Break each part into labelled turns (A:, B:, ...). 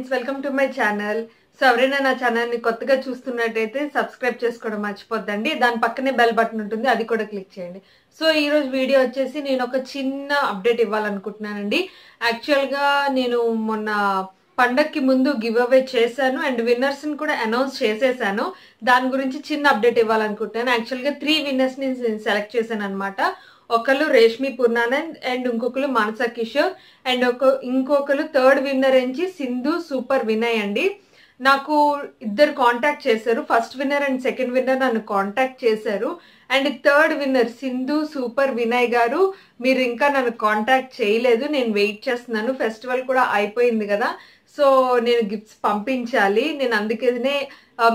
A: Friends, welcome to my channel. So ఎవరైనా నా ఛానల్ని కొత్తగా చూస్తున్నట్టయితే సబ్స్క్రైబ్ చేసుకోవడం మర్చిపోద్దండి. దాని పక్కనే బెల్ బటన్ ఉంటుంది, అది కూడా క్లిక్ చేయండి. సో ఈ రోజు వీడియో వచ్చేసి నేను ఒక చిన్న అప్డేట్ ఇవ్వాలనుకుంటున్నానండి. యాక్చువల్గా నేను మొన్న పండక్కి ముందు గివ్ అవే చేశాను అండ్ విన్నర్స్ని కూడా అనౌన్స్ చేసేసాను. దాని గురించి చిన్న అప్డేట్ ఇవ్వాలనుకుంటున్నాను. యాక్చువల్గా 3 విన్నర్స్ని సెలెక్ట్ చేశాను అనమాట. ఒకళ్ళు రేష్మి పూర్ణానంద్ అండ్ ఇంకొకరు మానస కిషోర్ అండ్ ఇంకొకరు థర్డ్ విన్నర్ నుంచి సింధు సూపర్ వినయ్ అండి. నాకు ఇద్దరు కాంటాక్ట్ చేశారు. First winner and second winner నన్ను కాంటాక్ట్ చేశారు. And third winner Sindhu super Vinay గారు, మీరు ఇంకా నన్ను కాంటాక్ట్ చేయలేదు, నేను వెయిట్ చేస్తున్నాను. ఫెస్టివల్ కూడా అయిపోయింది కదా, సో నేను గిఫ్ట్స్ పంపించాలి. నేను అందుకనే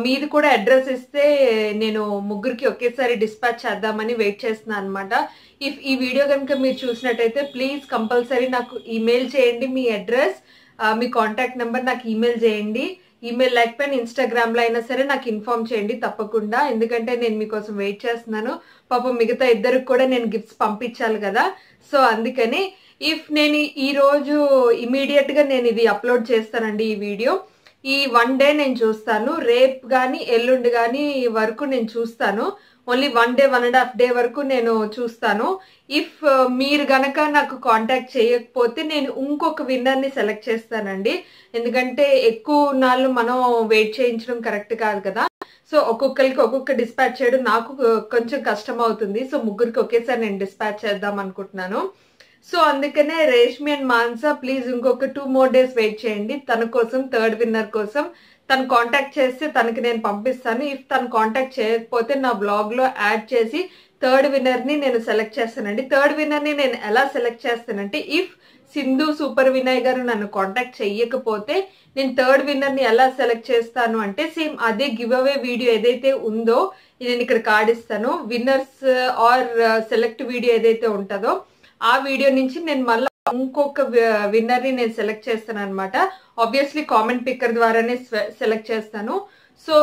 A: మీది కూడా అడ్రస్ ఇస్తే నేను ముగ్గురికి ఒకేసారి డిస్పాచ్ చేద్దామని వెయిట్ చేస్తున్నాను అనమాట. ఈ వీడియో కనుక మీరు చూసినట్టయితే ప్లీజ్ కంపల్సరీ నాకు ఈమెయిల్ చేయండి. మీ అడ్రస్, మీ కాంటాక్ట్ నెంబర్ నాకు ఈమెయిల్ చేయండి. ఈమెయిల్ లేకపోయినా ఇన్స్టాగ్రామ్లో అయినా సరే నాకు ఇన్ఫార్మ్ చేయండి తప్పకుండా, ఎందుకంటే నేను మీకోసం వెయిట్ చేస్తున్నాను. పాపం మిగతా ఇద్దరికి కూడా నేను గిఫ్ట్స్ పంపించాలి కదా. సో అందుకని నేను ఈరోజు ఇమీడియట్గా నేను ఇది అప్లోడ్ చేస్తానండి. ఈ వీడియో ఈ 1 డే నేను చూస్తాను. రేపు కానీ ఎల్లుండి కానీ వరకు నేను చూస్తాను. ఓన్లీ 1 డే 1.5 డే వరకు నేను చూస్తాను. ఇఫ్ మీరు గనక నాకు కాంటాక్ట్ చేయకపోతే నేను ఇంకొక విన్నర్ని సెలెక్ట్ చేస్తానండి. ఎందుకంటే ఎక్కువ నాళ్ళు మనం వెయిట్ చేయించడం కరెక్ట్ కాదు కదా. సో ఒక్కొక్కరికి ఒక్కొక్క డిస్పాచ్ చేయడం నాకు కొంచెం కష్టం అవుతుంది. సో ముగ్గురికి ఒకేసారి నేను డిస్పాచ్ చేద్దాం అనుకుంటున్నాను. సో అందుకనే రేష్మి అండ్ మాన్స ప్లీజ్ ఇంకొక 2 more days వెయిట్ చేయండి. తన కోసం, థర్డ్ విన్నర్ కోసం. తను కాంటాక్ట్ చేస్తే తనకి నేను పంపిస్తాను. ఇఫ్ తను కాంటాక్ట్ చేయకపోతే నా బ్లాగ్లో యాడ్ చేసి థర్డ్ విన్నర్ని నేను సెలెక్ట్ చేస్తానండి. థర్డ్ విన్నర్ని నేను ఎలా సెలెక్ట్ చేస్తానంటే, ఇఫ్ సింధు సూపర్ వినయ్ గారు నన్ను కాంటాక్ట్ చేయకపోతే నేను థర్డ్ విన్నర్ని ఎలా సెలెక్ట్ చేస్తాను అంటే, సేమ్ అదే గివ్ అవే వీడియో ఏదైతే ఉందో నేను ఇక్కడ కార్డ్ ఇస్తాను. విన్నర్స్ ఆర్ సెలెక్ట్ వీడియో ఏదైతే ఉంటుందో ఆ వీడియో నుంచి నేను మళ్ళీ ఇంకొక విన్నర్ని నేను సెలెక్ట్ చేస్తాను అనమాట. ఆబ్వియస్లీ కామెంట్ పిక్కర్ ద్వారానే సెలెక్ట్ చేస్తాను. So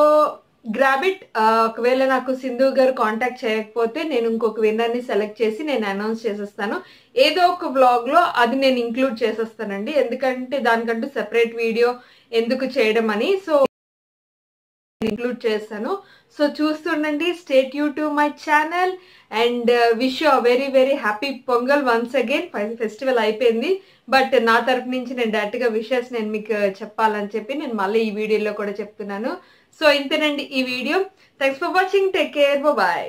A: grab it. ఒకవేళ నాకు సింధు గారు కాంటాక్ట్ చేయకపోతే నేను ఇంకొక విన్నర్ని సెలెక్ట్ చేసి నేను అనౌన్స్ చేసేస్తాను. ఏదో ఒక వ్లాగ్లో అది నేను ఇంక్లూడ్ చేసేస్తానండి, ఎందుకంటే దానికంటూ సెపరేట్ వీడియో ఎందుకు చేయడం అని. సో ఇంక్లూడ్ చేస్తాను. సో చూస్తుండండి. Stay tune to my channel and wish you very very happy Pongal once again. Festival అయిపోయింది, బట్ నా తరపు నుంచి నేను డైరెక్ట్గా విషెస్ నేను మీకు చెప్పాలని చెప్పి నేను మళ్ళీ ఈ వీడియోలో కూడా చెప్తున్నాను. సో ఇంతేనండి ఈ video. Thanks for watching. Take care. Bye.